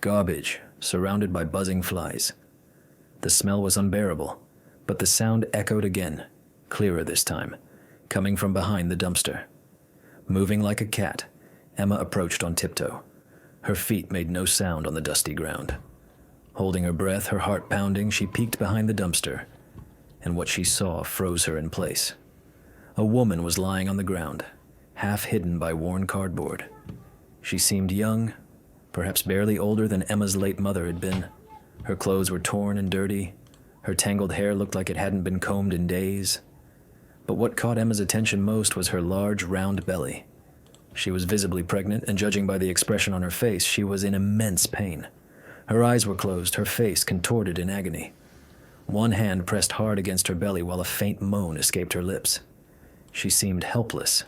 Garbage, surrounded by buzzing flies. The smell was unbearable, but the sound echoed again, clearer this time, coming from behind the dumpster. Moving like a cat, Emma approached on tiptoe. Her feet made no sound on the dusty ground. Holding her breath, her heart pounding, she peeked behind the dumpster, and what she saw froze her in place. A woman was lying on the ground, half hidden by worn cardboard. She seemed young, perhaps barely older than Emma's late mother had been. Her clothes were torn and dirty. Her tangled hair looked like it hadn't been combed in days. But what caught Emma's attention most was her large, round belly. She was visibly pregnant, and judging by the expression on her face, she was in immense pain. Her eyes were closed, her face contorted in agony. One hand pressed hard against her belly while a faint moan escaped her lips. She seemed helpless,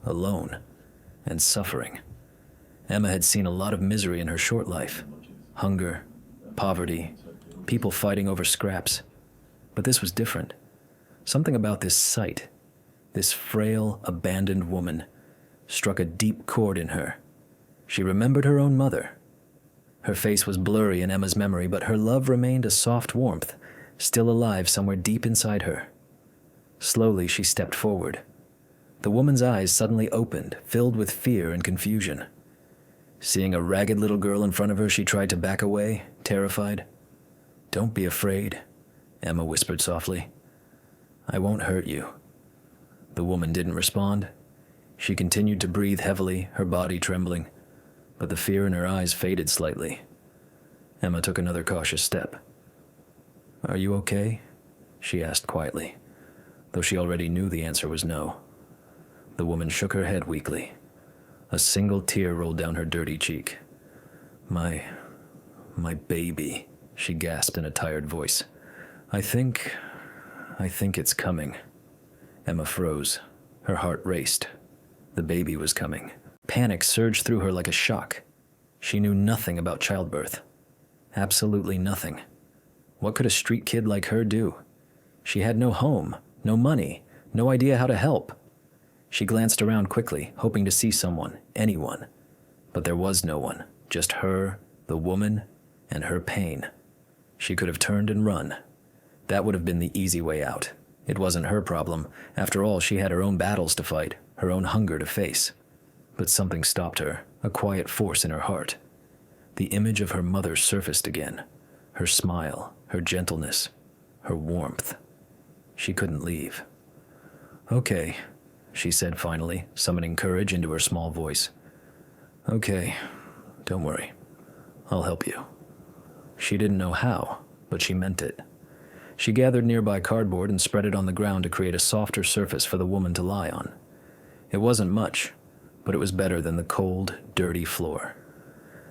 alone, and suffering. Emma had seen a lot of misery in her short life. Hunger, poverty, people fighting over scraps. But this was different. Something about this sight, this frail, abandoned woman, struck a deep chord in her. She remembered her own mother. Her face was blurry in Emma's memory, but her love remained a soft warmth, still alive somewhere deep inside her. Slowly, she stepped forward. The woman's eyes suddenly opened, filled with fear and confusion. Seeing a ragged little girl in front of her, she tried to back away, terrified. "Don't be afraid," Emma whispered softly. "I won't hurt you." The woman didn't respond. She continued to breathe heavily, her body trembling, but the fear in her eyes faded slightly. Emma took another cautious step. "Are you okay?" she asked quietly, though she already knew the answer was no. The woman shook her head weakly. A single tear rolled down her dirty cheek. My baby," she gasped in a tired voice. I think it's coming." Emma froze. Her heart raced. The baby was coming. Panic surged through her like a shock. She knew nothing about childbirth. Absolutely nothing. What could a street kid like her do? She had no home, no money, no idea how to help. She glanced around quickly, hoping to see someone, anyone. But there was no one, just her, the woman, and her pain. She could have turned and run. That would have been the easy way out. It wasn't her problem. After all, she had her own battles to fight, her own hunger to face. But something stopped her, a quiet force in her heart. The image of her mother surfaced again. Her smile, her gentleness, her warmth. She couldn't leave. "Okay," she said finally, summoning courage into her small voice. "Okay, don't worry. I'll help you." She didn't know how, but she meant it. She gathered nearby cardboard and spread it on the ground to create a softer surface for the woman to lie on. It wasn't much, but it was better than the cold, dirty floor.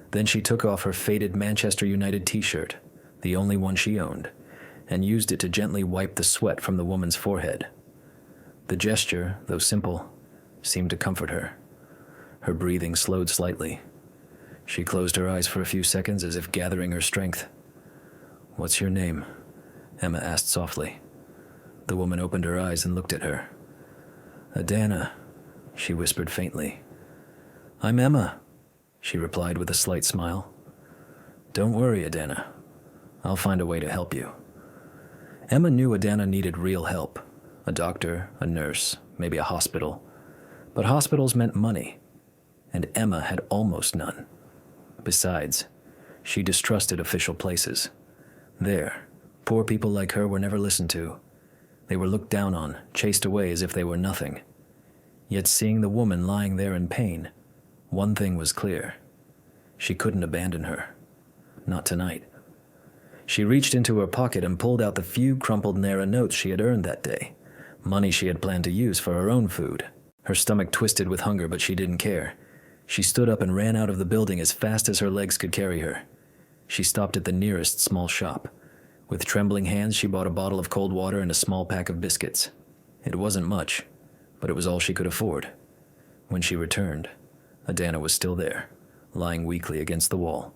Then she took off her faded Manchester United t-shirt, the only one she owned, and used it to gently wipe the sweat from the woman's forehead. The gesture, though simple, seemed to comfort her. Her breathing slowed slightly. She closed her eyes for a few seconds as if gathering her strength. "What's your name?" Emma asked softly. The woman opened her eyes and looked at her. "Adana," she whispered faintly. "I'm Emma," she replied with a slight smile. "Don't worry, Adana. I'll find a way to help you." Emma knew Adana needed real help. A doctor, a nurse, maybe a hospital. But hospitals meant money, and Emma had almost none. Besides, she distrusted official places. There, poor people like her were never listened to. They were looked down on, chased away as if they were nothing. Yet seeing the woman lying there in pain, one thing was clear. She couldn't abandon her. Not tonight. She reached into her pocket and pulled out the few crumpled Naira notes she had earned that day, money she had planned to use for her own food. Her stomach twisted with hunger, but she didn't care. She stood up and ran out of the building as fast as her legs could carry her. She stopped at the nearest small shop. With trembling hands, she bought a bottle of cold water and a small pack of biscuits. It wasn't much, but it was all she could afford. When she returned, Adana was still there, lying weakly against the wall,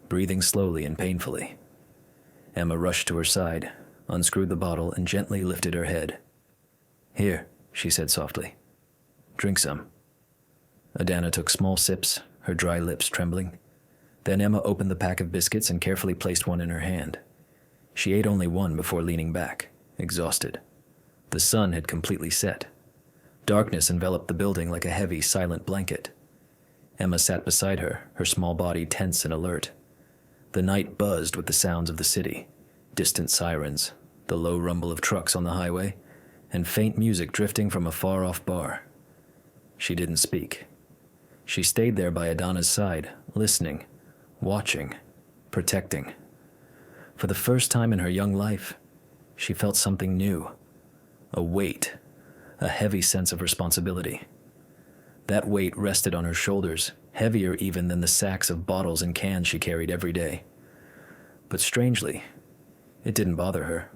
breathing slowly and painfully. Emma rushed to her side, unscrewed the bottle, and gently lifted her head. "Here," she said softly. "Drink some." Adana took small sips, her dry lips trembling. Then Emma opened the pack of biscuits and carefully placed one in her hand. She ate only one before leaning back, exhausted. The sun had completely set. Darkness enveloped the building like a heavy, silent blanket. Emma sat beside her, her small body tense and alert. The night buzzed with the sounds of the city, distant sirens, the low rumble of trucks on the highway, and faint music drifting from a far-off bar. She didn't speak. She stayed there by Adana's side, listening, watching, protecting. For the first time in her young life, she felt something new. A weight, a heavy sense of responsibility. That weight rested on her shoulders, heavier even than the sacks of bottles and cans she carried every day. But strangely, it didn't bother her.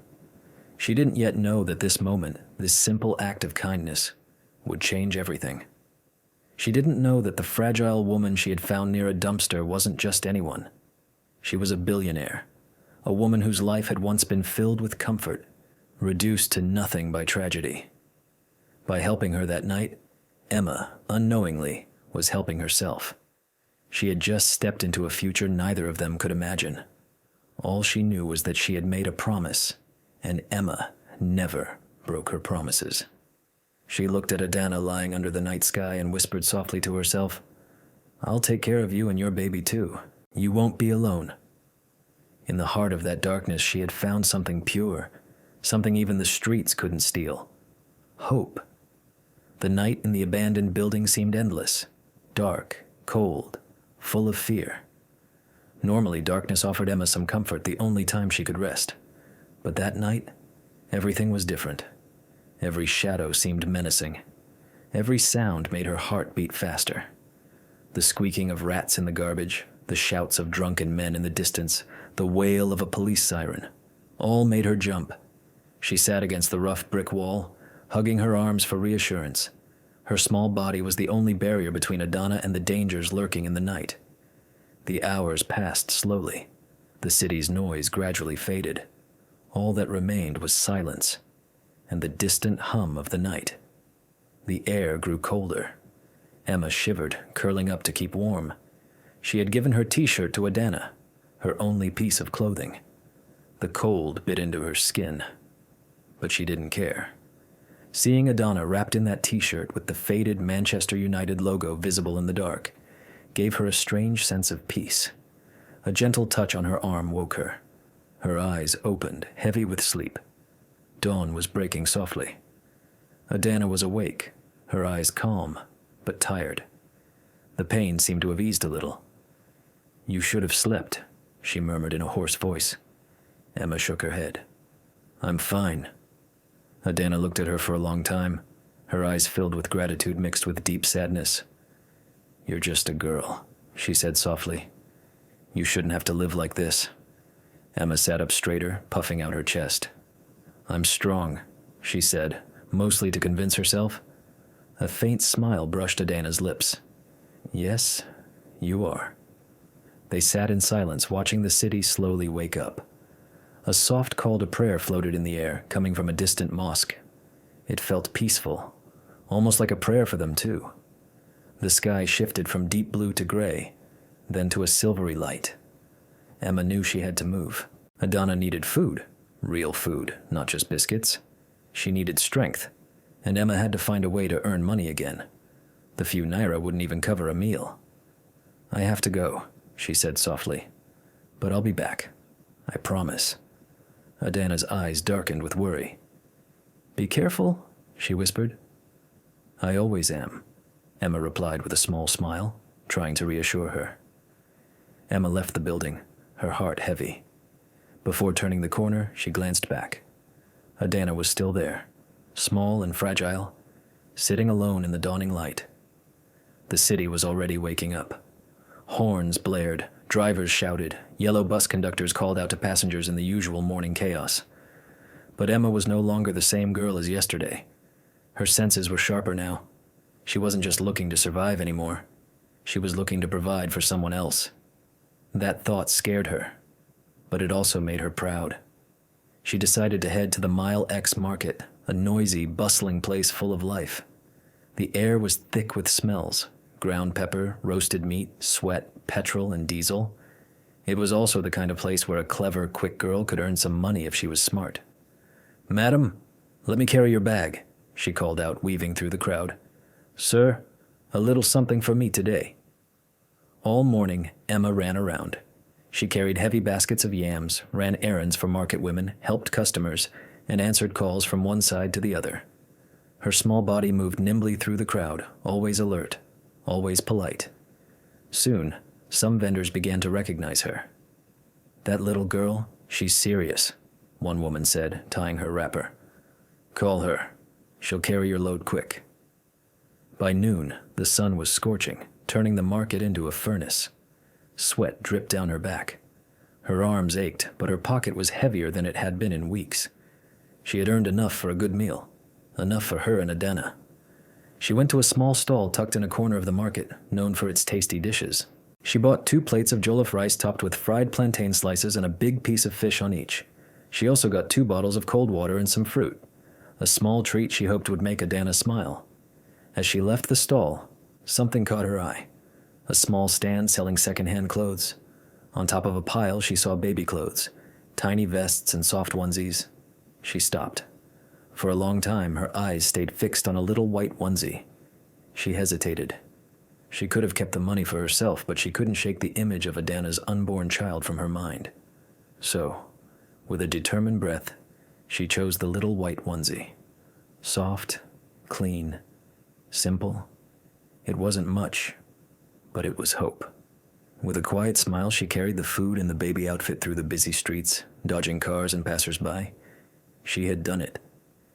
She didn't yet know that this moment, this simple act of kindness, would change everything. She didn't know that the fragile woman she had found near a dumpster wasn't just anyone. She was a billionaire, a woman whose life had once been filled with comfort, reduced to nothing by tragedy. By helping her that night, Emma, unknowingly, was helping herself. She had just stepped into a future neither of them could imagine. All she knew was that she had made a promise, and Emma never broke her promises. She looked at Adana lying under the night sky and whispered softly to herself, "I'll take care of you and your baby too. You won't be alone." In the heart of that darkness, she had found something pure, something even the streets couldn't steal. Hope. The night in the abandoned building seemed endless, dark, cold, full of fear. Normally, darkness offered Emma some comfort the only time she could rest. But that night, everything was different. Every shadow seemed menacing. Every sound made her heart beat faster. The squeaking of rats in the garbage, the shouts of drunken men in the distance, the wail of a police siren, all made her jump. She sat against the rough brick wall, hugging her arms for reassurance. Her small body was the only barrier between Adana and the dangers lurking in the night. The hours passed slowly. The city's noise gradually faded. All that remained was silence and the distant hum of the night. The air grew colder. Emma shivered, curling up to keep warm. She had given her t-shirt to Adana, her only piece of clothing. The cold bit into her skin, but she didn't care. Seeing Adana wrapped in that t-shirt with the faded Manchester United logo visible in the dark gave her a strange sense of peace. A gentle touch on her arm woke her. Her eyes opened, heavy with sleep. Dawn was breaking softly. Adana was awake, her eyes calm, but tired. The pain seemed to have eased a little. "You should have slept," she murmured in a hoarse voice. Emma shook her head. "I'm fine." Adana looked at her for a long time, her eyes filled with gratitude mixed with deep sadness. "You're just a girl," she said softly. "You shouldn't have to live like this." Emma sat up straighter, puffing out her chest. "I'm strong," she said, mostly to convince herself. A faint smile brushed Adana's lips. "Yes, you are." They sat in silence, watching the city slowly wake up. A soft call to prayer floated in the air, coming from a distant mosque. It felt peaceful, almost like a prayer for them too. The sky shifted from deep blue to gray, then to a silvery light. Emma knew she had to move. Adana needed food, real food, not just biscuits. She needed strength, and Emma had to find a way to earn money again. The few naira wouldn't even cover a meal. "I have to go," she said softly, "but I'll be back. I promise." Adana's eyes darkened with worry. "Be careful," she whispered. "I always am," Emma replied with a small smile, trying to reassure her. Emma left the building, her heart heavy. Before turning the corner, she glanced back. Adana was still there, small and fragile, sitting alone in the dawning light. The city was already waking up. Horns blared, drivers shouted, yellow bus conductors called out to passengers in the usual morning chaos. But Emma was no longer the same girl as yesterday. Her senses were sharper now. She wasn't just looking to survive anymore. She was looking to provide for someone else. That thought scared her, but it also made her proud. She decided to head to the Mile X Market, a noisy, bustling place full of life. The air was thick with smells: ground pepper, roasted meat, sweat, petrol, and diesel. It was also the kind of place where a clever, quick girl could earn some money if she was smart. "Madam, let me carry your bag," she called out, weaving through the crowd. "Sir, a little something for me today." All morning, Emma ran around. She carried heavy baskets of yams, ran errands for market women, helped customers, and answered calls from one side to the other. Her small body moved nimbly through the crowd, always alert, always polite. Soon, some vendors began to recognize her. "That little girl, she's serious," one woman said, tying her wrapper. "Call her. She'll carry your load quick." By noon, the sun was scorching, turning the market into a furnace. Sweat dripped down her back. Her arms ached, but her pocket was heavier than it had been in weeks. She had earned enough for a good meal, enough for her and Adana. She went to a small stall tucked in a corner of the market, known for its tasty dishes. She bought 2 plates of jollof rice topped with fried plantain slices and a big piece of fish on each. She also got 2 bottles of cold water and some fruit, a small treat she hoped would make Adana smile. As she left the stall, something caught her eye. A small stand selling second-hand clothes. On top of a pile, she saw baby clothes, tiny vests and soft onesies. She stopped. For a long time, her eyes stayed fixed on a little white onesie. She hesitated. She could have kept the money for herself, but she couldn't shake the image of Adana's unborn child from her mind. So, with a determined breath, she chose the little white onesie. Soft, clean, simple. It wasn't much, but it was hope. With a quiet smile, she carried the food and the baby outfit through the busy streets, dodging cars and passers-by. She had done it.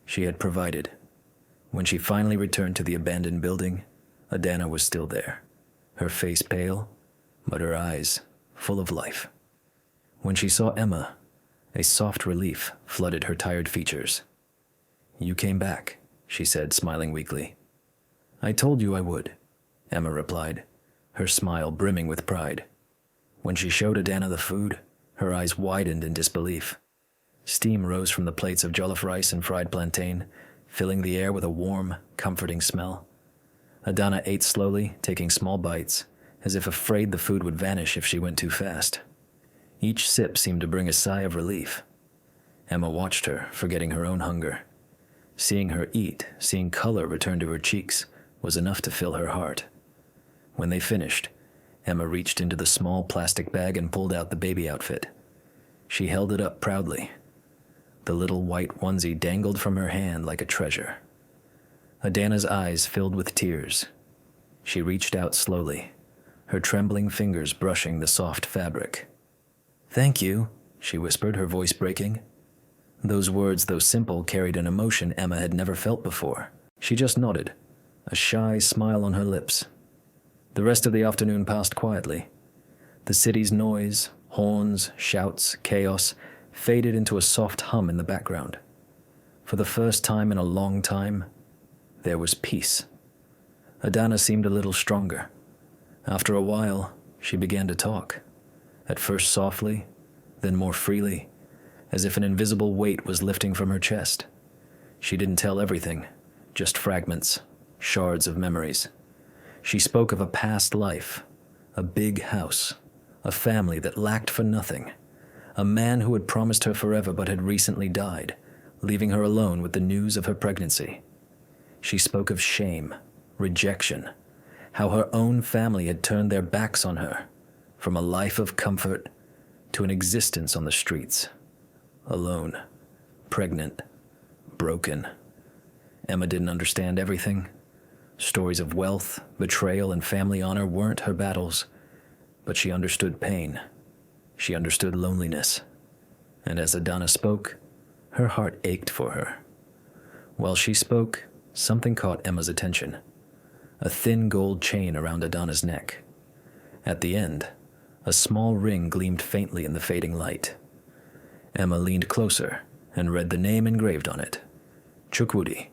She had provided. When she finally returned to the abandoned building, Adana was still there, her face pale, but her eyes full of life. When she saw Emma, a soft relief flooded her tired features. "You came back," she said, smiling weakly. "I told you I would," Emma replied, her smile brimming with pride. When she showed Adana the food, her eyes widened in disbelief. Steam rose from the plates of jollof rice and fried plantain, filling the air with a warm, comforting smell. Adana ate slowly, taking small bites, as if afraid the food would vanish if she went too fast. Each sip seemed to bring a sigh of relief. Emma watched her, forgetting her own hunger. Seeing her eat, seeing color return to her cheeks, was enough to fill her heart. When they finished, Emma reached into the small plastic bag and pulled out the baby outfit. She held it up proudly. The little white onesie dangled from her hand like a treasure. Adana's eyes filled with tears. She reached out slowly, her trembling fingers brushing the soft fabric. "Thank you," she whispered, her voice breaking. Those words, though simple, carried an emotion Emma had never felt before. She just nodded, a shy smile on her lips. The rest of the afternoon passed quietly. The city's noise, horns, shouts, chaos, faded into a soft hum in the background. For the first time in a long time, there was peace. Adana seemed a little stronger. After a while, she began to talk, at first softly, then more freely, as if an invisible weight was lifting from her chest. She didn't tell everything, just fragments, shards of memories. She spoke of a past life, a big house, a family that lacked for nothing, a man who had promised her forever but had recently died, leaving her alone with the news of her pregnancy. She spoke of shame, rejection, how her own family had turned their backs on her, from a life of comfort to an existence on the streets. Alone, pregnant, broken. Emma didn't understand everything. Stories of wealth, betrayal, and family honor weren't her battles, but she understood pain. She understood loneliness. And as Adana spoke, her heart ached for her. While she spoke, something caught Emma's attention. A thin gold chain around Adana's neck. At the end, a small ring gleamed faintly in the fading light. Emma leaned closer and read the name engraved on it. Chukwudi.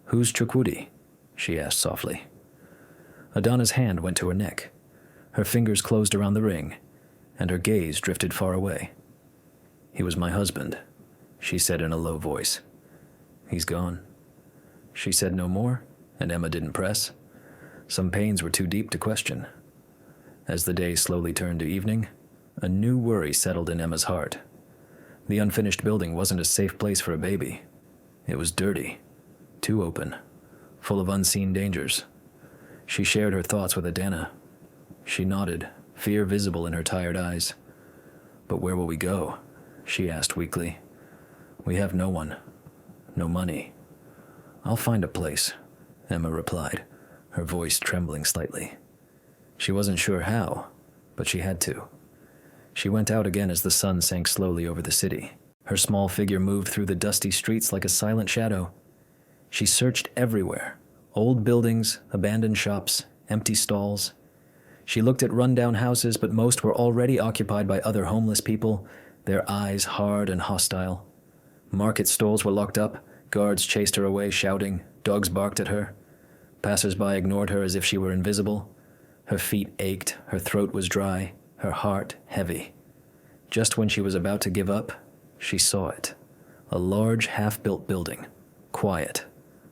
"Who's Chukwudi?" she asked softly. Adana's hand went to her neck. Her fingers closed around the ring, and her gaze drifted far away. "He was my husband," she said in a low voice. "He's gone." She said no more, and Emma didn't press. Some pains were too deep to question. As the day slowly turned to evening, A new worry settled in Emma's heart. The unfinished building wasn't a safe place for a baby. It was dirty, too open, full of unseen dangers. She shared her thoughts with Adana. She nodded, fear visible in her tired eyes. "But where will we go?" she asked weakly. "We have no one, no money." "I'll find a place," Emma replied, her voice trembling slightly. She wasn't sure how, but she had to. She went out again as the sun sank slowly over the city. Her small figure moved through the dusty streets like a silent shadow. She searched everywhere. Old buildings, abandoned shops, empty stalls. She looked at rundown houses, but most were already occupied by other homeless people, their eyes hard and hostile. Market stalls were locked up, guards chased her away shouting, dogs barked at her. Passers-by ignored her as if she were invisible. Her feet ached, her throat was dry, her heart heavy. Just when she was about to give up, she saw it. A large, half-built building, quiet,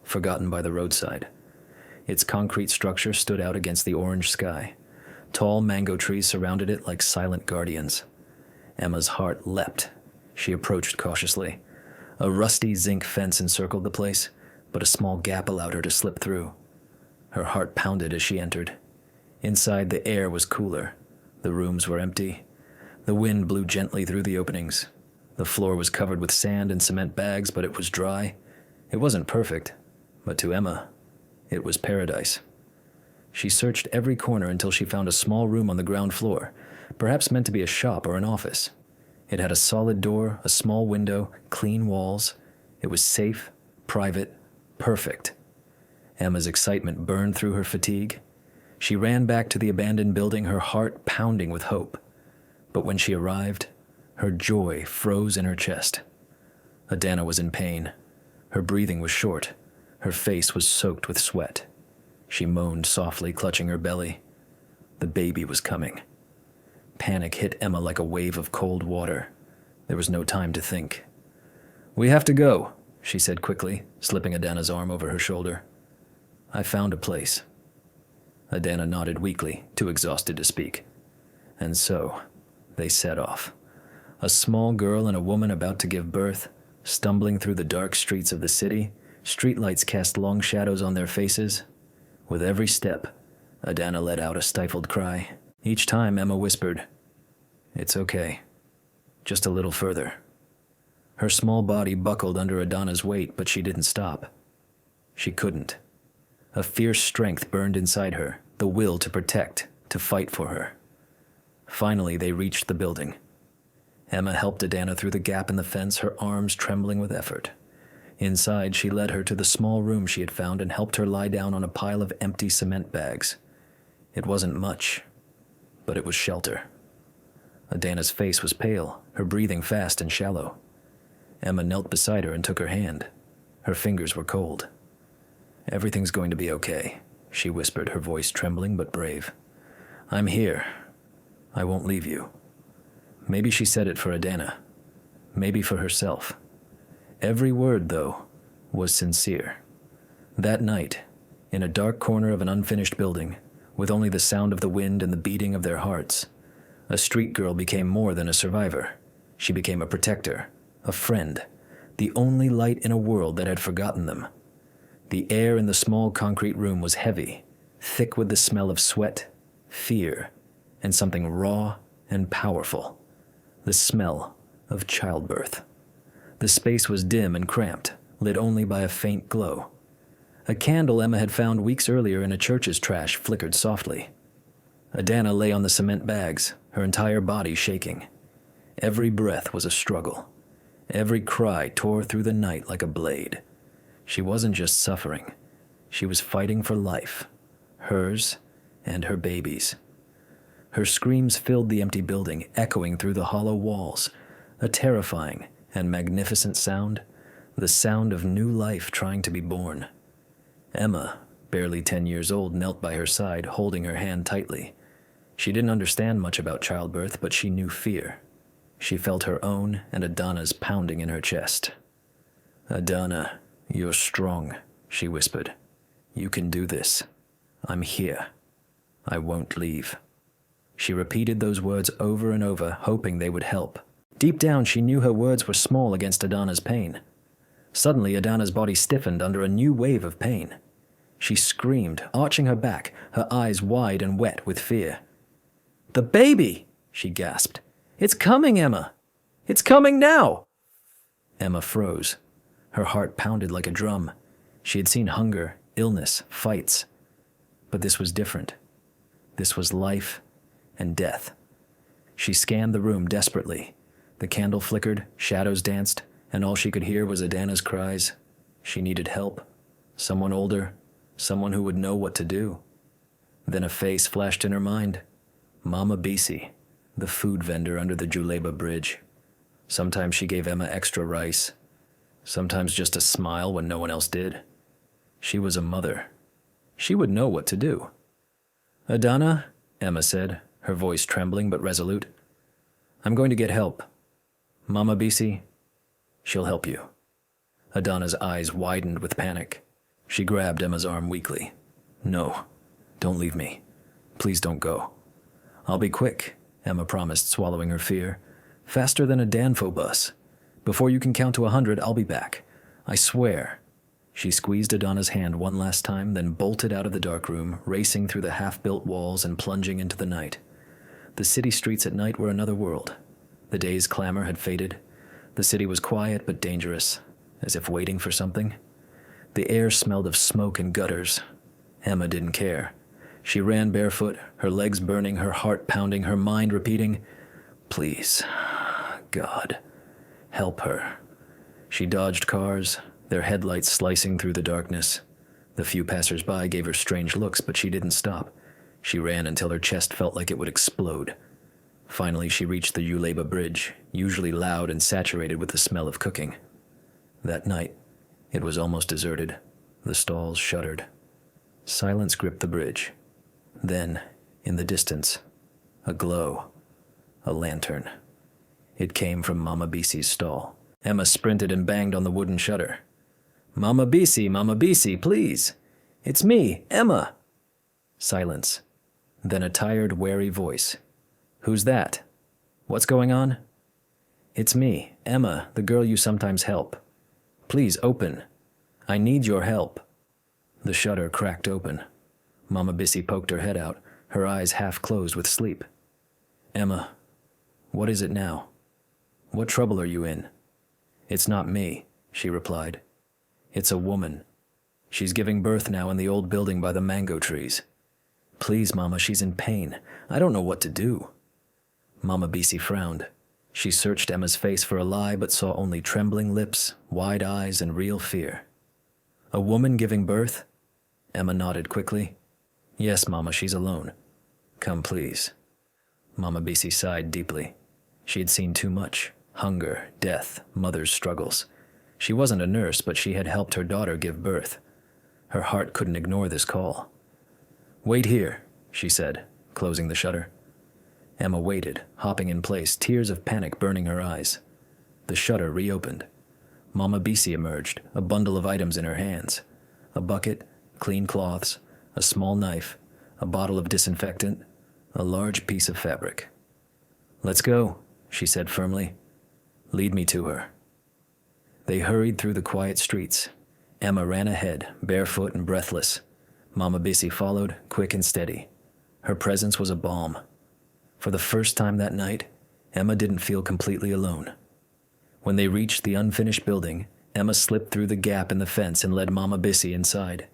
forgotten by the roadside. Its concrete structure stood out against the orange sky. Tall mango trees surrounded it like silent guardians. Emma's heart leapt. She approached cautiously. A rusty zinc fence encircled the place, but a small gap allowed her to slip through. Her heart pounded as she entered. Inside, the air was cooler. The rooms were empty. The wind blew gently through the openings. The floor was covered with sand and cement bags, but it was dry. It wasn't perfect, but to Emma, it was paradise. She searched every corner until she found a small room on the ground floor, perhaps meant to be a shop or an office. It had a solid door, a small window, clean walls. It was safe, private, perfect. Emma's excitement burned through her fatigue. She ran back to the abandoned building, her heart pounding with hope. But when she arrived, her joy froze in her chest. Adana was in pain. Her breathing was short. Her face was soaked with sweat. She moaned softly, clutching her belly. The baby was coming. Panic hit Emma like a wave of cold water. There was no time to think. "We have to go," she said quickly, slipping Adana's arm over her shoulder. "I found a place." Adana nodded weakly, too exhausted to speak. And so, they set off. A small girl and a woman about to give birth, stumbling through the dark streets of the city. Streetlights cast long shadows on their faces. With every step, Adana let out a stifled cry. Each time, Emma whispered, "It's okay. Just a little further." Her small body buckled under Adana's weight, but she didn't stop. She couldn't. A fierce strength burned inside her, the will to protect, to fight for her. Finally, they reached the building. Emma helped Adana through the gap in the fence, her arms trembling with effort. Inside, she led her to the small room she had found and helped her lie down on a pile of empty cement bags. It wasn't much, but it was shelter. Adana's face was pale, her breathing fast and shallow. Emma knelt beside her and took her hand. Her fingers were cold. "Everything's going to be okay," she whispered, her voice trembling but brave. "I'm here. I won't leave you." Maybe she said it for Adana. Maybe for herself. Every word, though, was sincere. That night, in a dark corner of an unfinished building, with only the sound of the wind and the beating of their hearts, a street girl became more than a survivor. She became a protector, a friend, the only light in a world that had forgotten them. The air in the small concrete room was heavy, thick with the smell of sweat, fear, and something raw and powerful. The smell of childbirth. The space was dim and cramped, lit only by a faint glow. A candle Emma had found weeks earlier in a church's trash flickered softly. Adana lay on the cement bags, her entire body shaking. Every breath was a struggle. Every cry tore through the night like a blade. She wasn't just suffering. She was fighting for life, hers and her baby's. Her screams filled the empty building, echoing through the hollow walls, a terrifying and magnificent sound, the sound of new life trying to be born. Emma, barely 10 years old, knelt by her side, holding her hand tightly. She didn't understand much about childbirth, but she knew fear. She felt her own and Adana's pounding in her chest. "Adana, you're strong," she whispered. "You can do this. I'm here. I won't leave." She repeated those words over and over, hoping they would help. Deep down, she knew her words were small against Adana's pain. Suddenly, Adana's body stiffened under a new wave of pain. She screamed, arching her back, her eyes wide and wet with fear. "The baby!" she gasped. "It's coming, Emma! It's coming now!" Emma froze. Her heart pounded like a drum. She had seen hunger, illness, fights. But this was different. This was life and death. She scanned the room desperately. The candle flickered, shadows danced, and all she could hear was Adana's cries. She needed help. Someone older, someone who would know what to do. Then a face flashed in her mind. Mama Bisi, the food vendor under the Juleba Bridge. Sometimes she gave Emma extra rice. Sometimes just a smile when no one else did. She was a mother. She would know what to do. "Adana," Emma said, her voice trembling but resolute. "I'm going to get help. Mama Bisi, she'll help you." Adana's eyes widened with panic. She grabbed Emma's arm weakly. "No, don't leave me. Please don't go." "I'll be quick," Emma promised, swallowing her fear. "Faster than a Danfo bus. Before you can count to 100, I'll be back. I swear." She squeezed Adana's hand one last time, then bolted out of the dark room, racing through the half-built walls and plunging into the night. The city streets at night were another world. The day's clamor had faded. The city was quiet but dangerous, as if waiting for something. The air smelled of smoke and gutters. Emma didn't care. She ran barefoot, her legs burning, her heart pounding, her mind repeating, "Please, God, help her." She dodged cars, their headlights slicing through the darkness. The few passers-by gave her strange looks, but she didn't stop. She ran until her chest felt like it would explode. Finally, she reached the Juleba Bridge, usually loud and saturated with the smell of cooking. That night, it was almost deserted. The stalls shuttered. Silence gripped the bridge. Then, in the distance, a glow. A lantern. It came from Mama Bisi's stall. Emma sprinted and banged on the wooden shutter. Mama Bisi, please! It's me, Emma!" Silence. Then a tired, wary voice. "Who's that? What's going on?" "It's me, Emma, the girl you sometimes help. Please open. I need your help." The shutter cracked open. Mama Bisi poked her head out, her eyes half closed with sleep. "Emma, what is it now? What trouble are you in?" "It's not me," she replied. "It's a woman. She's giving birth now in the old building by the mango trees. Please, Mama, she's in pain. I don't know what to do." Mama Bisi frowned. She searched Emma's face for a lie, but saw only trembling lips, wide eyes, and real fear. "A woman giving birth?" Emma nodded quickly. "Yes, Mama, she's alone. Come, please." Mama Bisi sighed deeply. She had seen too much. Hunger, death, mother's struggles. She wasn't a nurse, but she had helped her daughter give birth. Her heart couldn't ignore this call. "Wait here," she said, closing the shutter. Emma waited, hopping in place, tears of panic burning her eyes. The shutter reopened. Mama Bisi emerged, a bundle of items in her hands. A bucket, clean cloths, a small knife, a bottle of disinfectant, a large piece of fabric. "Let's go," she said firmly. "Lead me to her." They hurried through the quiet streets. Emma ran ahead, barefoot and breathless. Mama Bisi followed, quick and steady. Her presence was a balm. For the first time that night, Emma didn't feel completely alone. When they reached the unfinished building, Emma slipped through the gap in the fence and led Mama Bisi inside.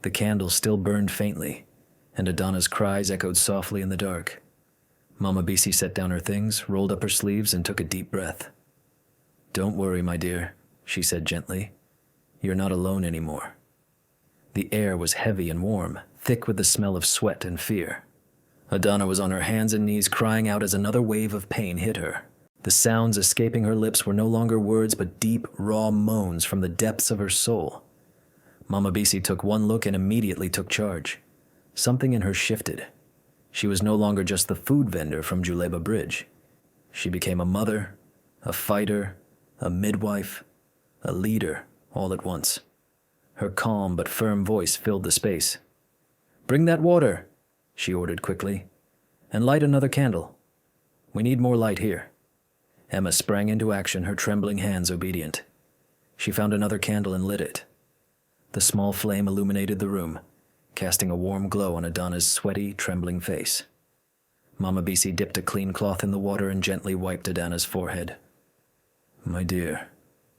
The candles still burned faintly, and Adana's cries echoed softly in the dark. Mama Bisi set down her things, rolled up her sleeves, and took a deep breath. "Don't worry, my dear," she said gently. "You're not alone anymore." The air was heavy and warm, thick with the smell of sweat and fear. Adana was on her hands and knees crying out as another wave of pain hit her. The sounds escaping her lips were no longer words but deep, raw moans from the depths of her soul. Mama Bisi took one look and immediately took charge. Something in her shifted. She was no longer just the food vendor from Juleba Bridge. She became a mother, a fighter, a midwife, a leader, all at once. Her calm but firm voice filled the space. "Bring that water," she ordered quickly. And light another candle. We need more light here." Emma sprang into action, her trembling hands obedient. She found another candle and lit it. The small flame illuminated the room, casting a warm glow on Adana's sweaty, trembling face. Mama Bisi dipped a clean cloth in the water and gently wiped Adana's forehead. "My dear,"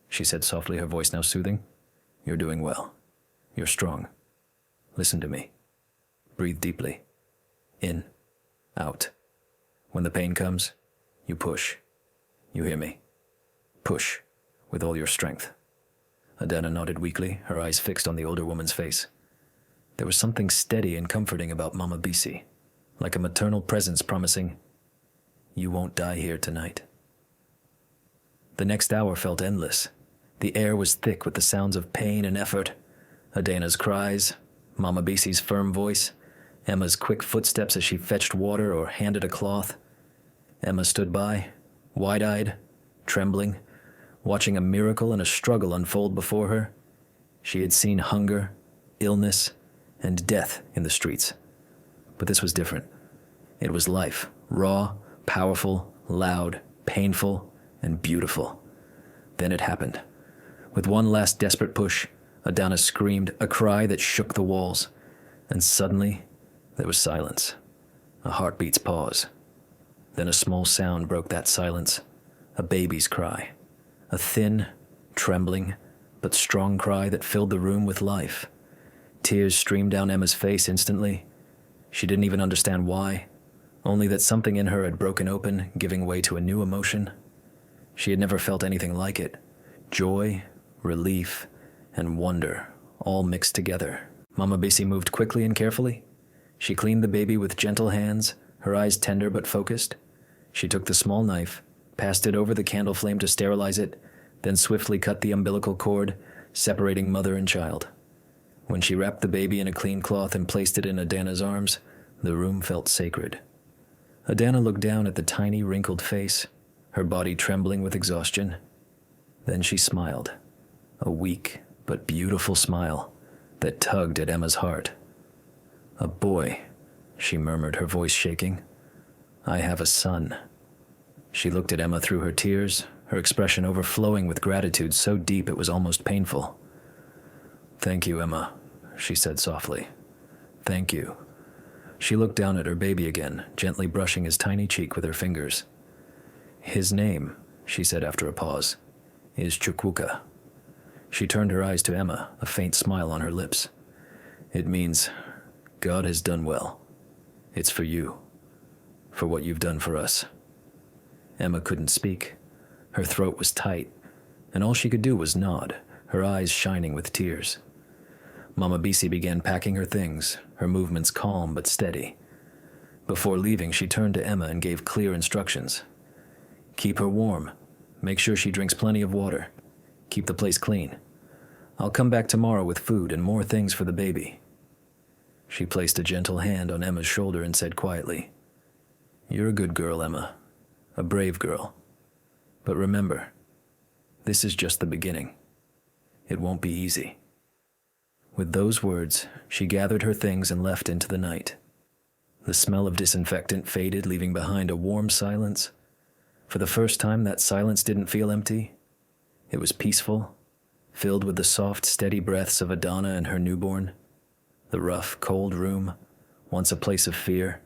she said softly, her voice now soothing, "you're doing well. You're strong. Listen to me. Breathe deeply. In, out. When the pain comes, you push. You hear me? Push, with all your strength." Adana nodded weakly, her eyes fixed on the older woman's face. There was something steady and comforting about Mama Bisi, like a maternal presence promising, "You won't die here tonight." The next hour felt endless. The air was thick with the sounds of pain and effort. Adana's cries, Mama Bisi's firm voice, Emma's quick footsteps as she fetched water or handed a cloth. Emma stood by, wide-eyed, trembling, watching a miracle and a struggle unfold before her. She had seen hunger, illness, and death in the streets. But this was different. It was life, raw, powerful, loud, painful, and beautiful. Then it happened. With one last desperate push, Adana screamed, a cry that shook the walls. And suddenly, there was silence. A heartbeat's pause. Then a small sound broke that silence. A baby's cry. A thin, trembling, but strong cry that filled the room with life. Tears streamed down Emma's face instantly. She didn't even understand why, only that something in her had broken open, giving way to a new emotion. She had never felt anything like it. Joy, relief, and wonder, all mixed together. Mama Bisi moved quickly and carefully. She cleaned the baby with gentle hands, her eyes tender but focused. She took the small knife, passed it over the candle flame to sterilize it, then swiftly cut the umbilical cord, separating mother and child. When she wrapped the baby in a clean cloth and placed it in Adana's arms, the room felt sacred. Adana looked down at the tiny, wrinkled face, her body trembling with exhaustion. Then she smiled, a weak but beautiful smile that tugged at Emma's heart. "A boy," she murmured, her voice shaking. "I have a son." She looked at Emma through her tears, her expression overflowing with gratitude so deep it was almost painful. "Thank you, Emma," she said softly. "Thank you." She looked down at her baby again, gently brushing his tiny cheek with her fingers. "His name," she said after a pause, "is Chuka." She turned her eyes to Emma, a faint smile on her lips. "It means God has done well. It's for you, for what you've done for us." Emma couldn't speak. Her throat was tight, and all she could do was nod, her eyes shining with tears. Mama Bisi began packing her things, her movements calm but steady. Before leaving, she turned to Emma and gave clear instructions. "Keep her warm. Make sure she drinks plenty of water. Keep the place clean. I'll come back tomorrow with food and more things for the baby." She placed a gentle hand on Emma's shoulder and said quietly, "You're a good girl, Emma. A brave girl. But remember, this is just the beginning. It won't be easy." With those words, she gathered her things and left into the night. The smell of disinfectant faded, leaving behind a warm silence. For the first time, that silence didn't feel empty. It was peaceful, filled with the soft, steady breaths of Adana and her newborn. The rough, cold room, once a place of fear,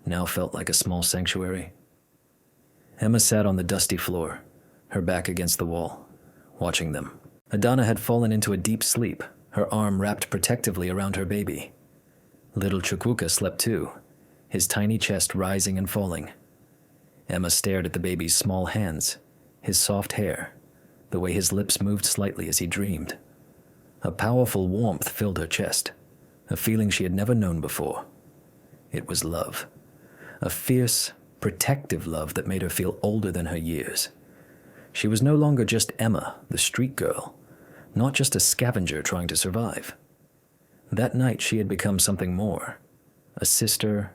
now felt like a small sanctuary. Emma sat on the dusty floor, her back against the wall, watching them. Adana had fallen into a deep sleep, her arm wrapped protectively around her baby. Little Chuka slept too, his tiny chest rising and falling. Emma stared at the baby's small hands, his soft hair, the way his lips moved slightly as he dreamed. A powerful warmth filled her chest, a feeling she had never known before. It was love, a fierce, protective love that made her feel older than her years. She was no longer just Emma, the street girl, not just a scavenger trying to survive. That night she had become something more, a sister,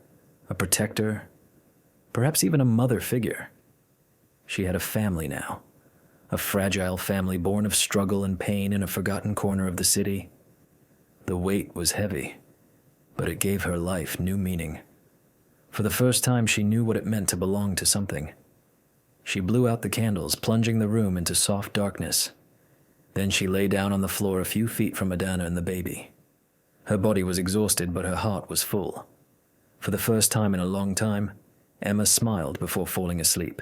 a protector, perhaps even a mother figure. She had a family now, a fragile family born of struggle and pain in a forgotten corner of the city. The weight was heavy, but it gave her life new meaning. For the first time, she knew what it meant to belong to something. She blew out the candles, plunging the room into soft darkness. Then she lay down on the floor a few feet from Adana and the baby. Her body was exhausted, but her heart was full. For the first time in a long time, Emma smiled before falling asleep.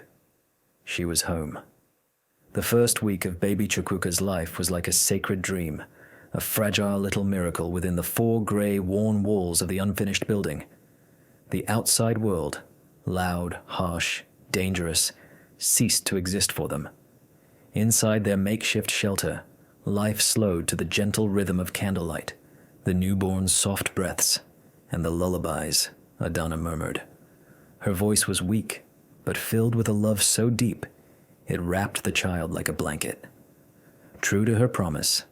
She was home. The first week of baby Chukuka's life was like a sacred dream, a fragile little miracle within the 4 gray, worn walls of the unfinished building. The outside world, loud, harsh, dangerous, ceased to exist for them. Inside their makeshift shelter, life slowed to the gentle rhythm of candlelight, the newborn's soft breaths, and the lullabies, Adana murmured. Her voice was weak, but filled with a love so deep, it wrapped the child like a blanket. True to her promise,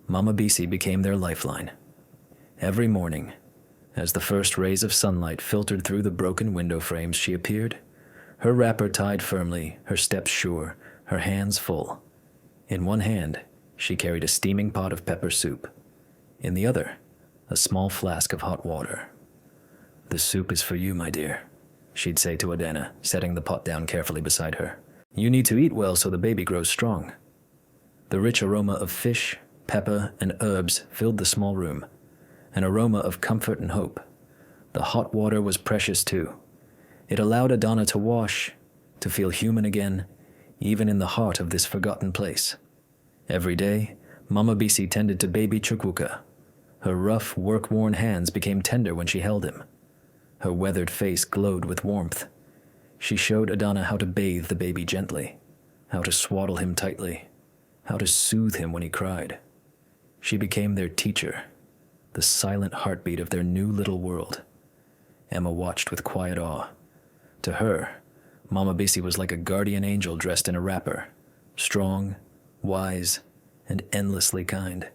Mama Bisi became their lifeline. Every morning, as the first rays of sunlight filtered through the broken window frames, she appeared, her wrapper tied firmly, her steps sure, her hands full. In one hand, she carried a steaming pot of pepper soup. In the other, a small flask of hot water. "The soup is for you, my dear," she'd say to Adana, setting the pot down carefully beside her. "You need to eat well so the baby grows strong." The rich aroma of fish, pepper, and herbs filled the small room, an aroma of comfort and hope. The hot water was precious too. It allowed Adana to wash, to feel human again, even in the heart of this forgotten place. Every day, Mama Bisi tended to baby Chukuka. Her rough, work-worn hands became tender when she held him. Her weathered face glowed with warmth. She showed Adana how to bathe the baby gently, how to swaddle him tightly, how to soothe him when he cried. She became their teacher, the silent heartbeat of their new little world. Emma watched with quiet awe. To her, Mama Bisi was like a guardian angel dressed in a wrapper, strong, wise, and endlessly kind.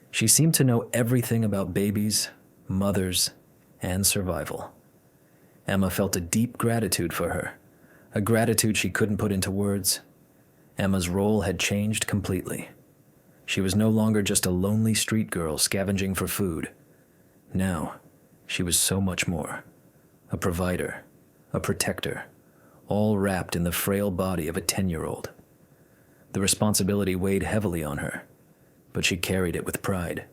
She seemed to know everything about babies, mothers, and survival. Emma felt a deep gratitude for her, a gratitude she couldn't put into words. Emma's role had changed completely. She was no longer just a lonely street girl scavenging for food. Now, she was so much more. A provider, a protector, all wrapped in the frail body of a 10-year-old. The responsibility weighed heavily on her, but she carried it with pride.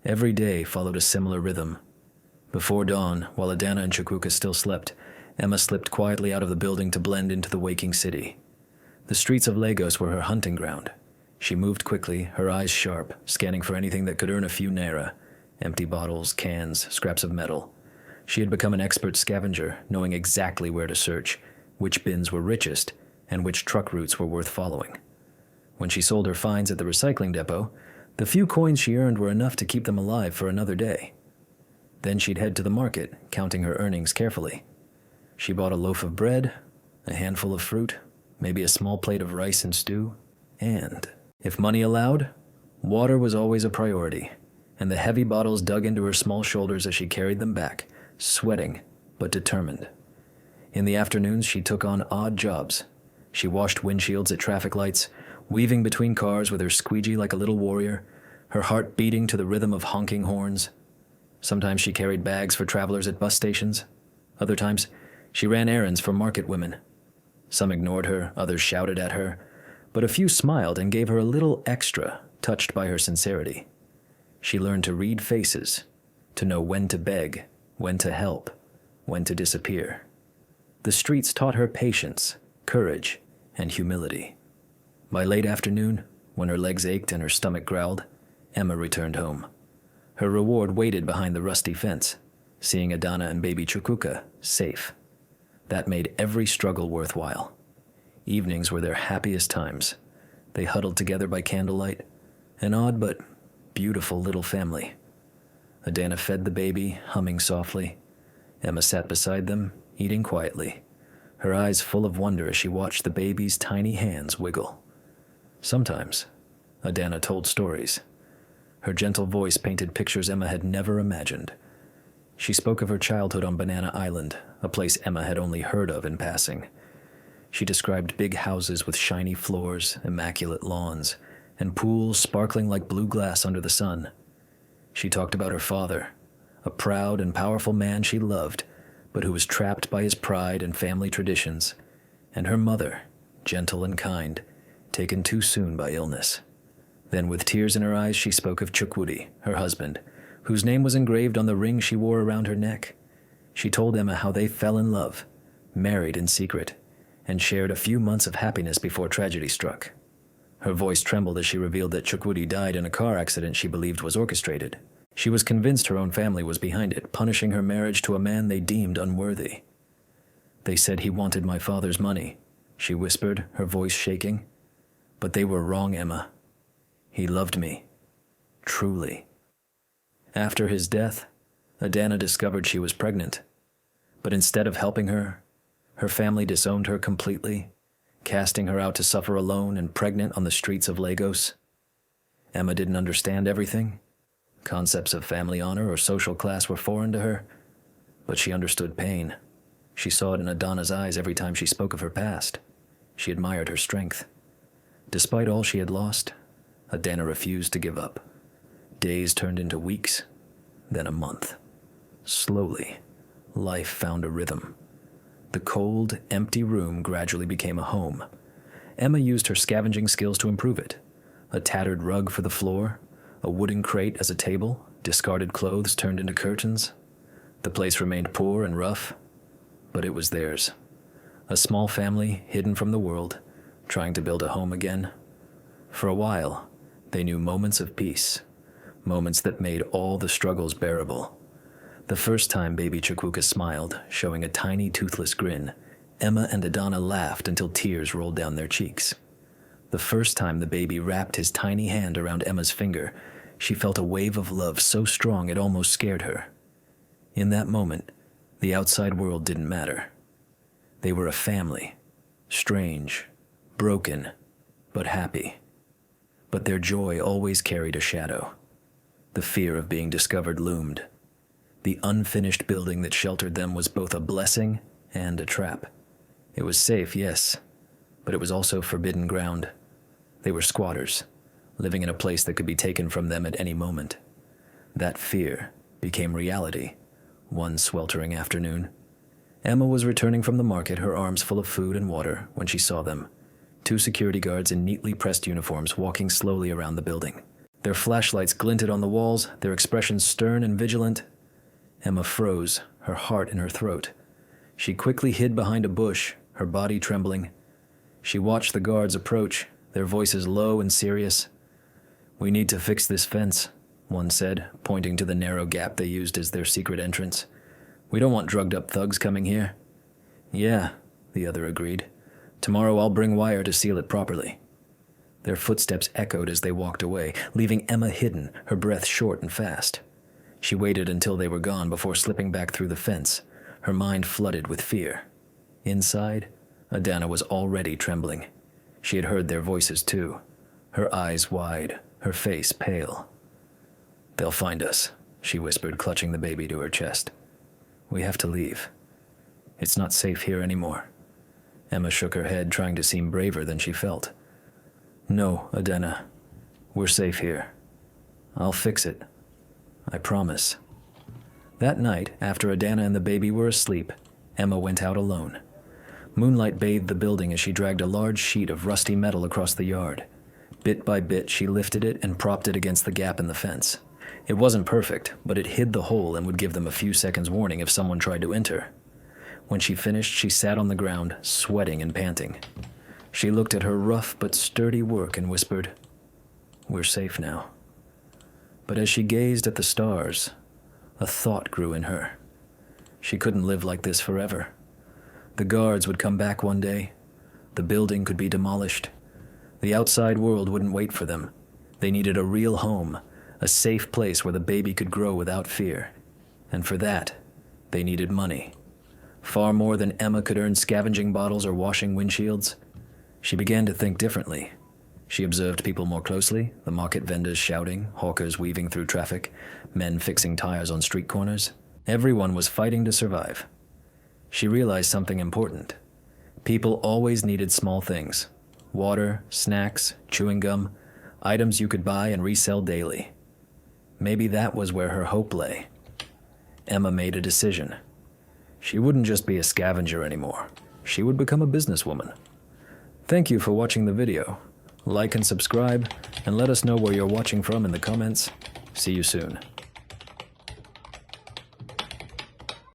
Every day followed a similar rhythm. Before dawn, while Adana and Chukuka still slept, Emma slipped quietly out of the building to blend into the waking city. The streets of Lagos were her hunting ground. She moved quickly, her eyes sharp, scanning for anything that could earn a few naira, empty bottles, cans, scraps of metal. She had become an expert scavenger, knowing exactly where to search, which bins were richest, and which truck routes were worth following. When she sold her finds at the recycling depot, the few coins she earned were enough to keep them alive for another day. Then she'd head to the market, counting her earnings carefully. She bought a loaf of bread, a handful of fruit, maybe a small plate of rice and stew, and, if money allowed, water was always a priority, and the heavy bottles dug into her small shoulders as she carried them back, sweating but determined. In the afternoons, she took on odd jobs. She washed windshields at traffic lights, weaving between cars with her squeegee like a little warrior, her heart beating to the rhythm of honking horns. Sometimes she carried bags for travelers at bus stations. Other times, she ran errands for market women. Some ignored her, others shouted at her, but a few smiled and gave her a little extra, touched by her sincerity. She learned to read faces, to know when to beg, when to help, when to disappear. The streets taught her patience, courage, and humility. By late afternoon, when her legs ached and her stomach growled, Emma returned home. Her reward waited behind the rusty fence, seeing Adana and baby Chukuka safe. That made every struggle worthwhile. Evenings were their happiest times. They huddled together by candlelight, an odd but beautiful little family. Adana fed the baby, humming softly. Emma sat beside them, eating quietly, her eyes full of wonder as she watched the baby's tiny hands wiggle. Sometimes, Adana told stories. Her gentle voice painted pictures Emma had never imagined. She spoke of her childhood on Banana Island, a place Emma had only heard of in passing. She described big houses with shiny floors, immaculate lawns, and pools sparkling like blue glass under the sun. She talked about her father, a proud and powerful man she loved, but who was trapped by his pride and family traditions, and her mother, gentle and kind, taken too soon by illness. Then with tears in her eyes she spoke of Chukwudi, her husband, whose name was engraved on the ring she wore around her neck. She told Emma how they fell in love, married in secret, and shared a few months of happiness before tragedy struck. Her voice trembled as she revealed that Chukwudi died in a car accident she believed was orchestrated. She was convinced her own family was behind it, punishing her marriage to a man they deemed unworthy. "They said he wanted my father's money," she whispered, her voice shaking. "But they were wrong, Emma. He loved me. Truly." After his death, Adana discovered she was pregnant. But instead of helping her, her family disowned her completely, casting her out to suffer alone and pregnant on the streets of Lagos. Emma didn't understand everything. Concepts of family honor or social class were foreign to her, but she understood pain. She saw it in Adana's eyes every time she spoke of her past. She admired her strength. Despite all she had lost, Adana refused to give up. Days turned into weeks, then a month. Slowly, life found a rhythm. The cold, empty room gradually became a home. Emma used her scavenging skills to improve it. A tattered rug for the floor, a wooden crate as a table, discarded clothes turned into curtains. The place remained poor and rough, but it was theirs. A small family hidden from the world, trying to build a home again. For a while, they knew moments of peace, moments that made all the struggles bearable. The first time baby Chukwuka smiled, showing a tiny toothless grin, Emma and Adana laughed until tears rolled down their cheeks. The first time the baby wrapped his tiny hand around Emma's finger, she felt a wave of love so strong it almost scared her. In that moment, the outside world didn't matter. They were a family, strange, broken, but happy. But their joy always carried a shadow. The fear of being discovered loomed. The unfinished building that sheltered them was both a blessing and a trap. It was safe, yes, but it was also forbidden ground. They were squatters, living in a place that could be taken from them at any moment. That fear became reality one sweltering afternoon. Emma was returning from the market, her arms full of food and water, when she saw them. Two security guards in neatly pressed uniforms walking slowly around the building. Their flashlights glinted on the walls, their expressions stern and vigilant. Emma froze, her heart in her throat. She quickly hid behind a bush, her body trembling. She watched the guards approach, their voices low and serious. "We need to fix this fence," one said, pointing to the narrow gap they used as their secret entrance. "We don't want drugged-up thugs coming here." "Yeah," the other agreed. "Tomorrow I'll bring wire to seal it properly." Their footsteps echoed as they walked away, leaving Emma hidden, her breath short and fast. She waited until they were gone before slipping back through the fence, her mind flooded with fear. Inside, Adana was already trembling. She had heard their voices too, her eyes wide, her face pale. "They'll find us," she whispered, clutching the baby to her chest. "We have to leave. It's not safe here anymore." Emma shook her head, trying to seem braver than she felt. "No, Adana. We're safe here. I'll fix it. I promise." That night, after Adana and the baby were asleep, Emma went out alone. Moonlight bathed the building as she dragged a large sheet of rusty metal across the yard. Bit by bit, she lifted it and propped it against the gap in the fence. It wasn't perfect, but it hid the hole and would give them a few seconds' warning if someone tried to enter. When she finished, she sat on the ground, sweating and panting. She looked at her rough but sturdy work and whispered, "We're safe now." But as she gazed at the stars, a thought grew in her. She couldn't live like this forever. The guards would come back one day. The building could be demolished. The outside world wouldn't wait for them. They needed a real home, a safe place where the baby could grow without fear. And for that, they needed money. Far more than Emma could earn scavenging bottles or washing windshields. She began to think differently. She observed people more closely, the market vendors shouting, hawkers weaving through traffic, men fixing tires on street corners. Everyone was fighting to survive. She realized something important. People always needed small things: water, snacks, chewing gum, items you could buy and resell daily. Maybe that was where her hope lay. Emma made a decision. She wouldn't just be a scavenger anymore. She would become a businesswoman. Thank you for watching the video. Like and subscribe, and let us know where you're watching from in the comments. See you soon.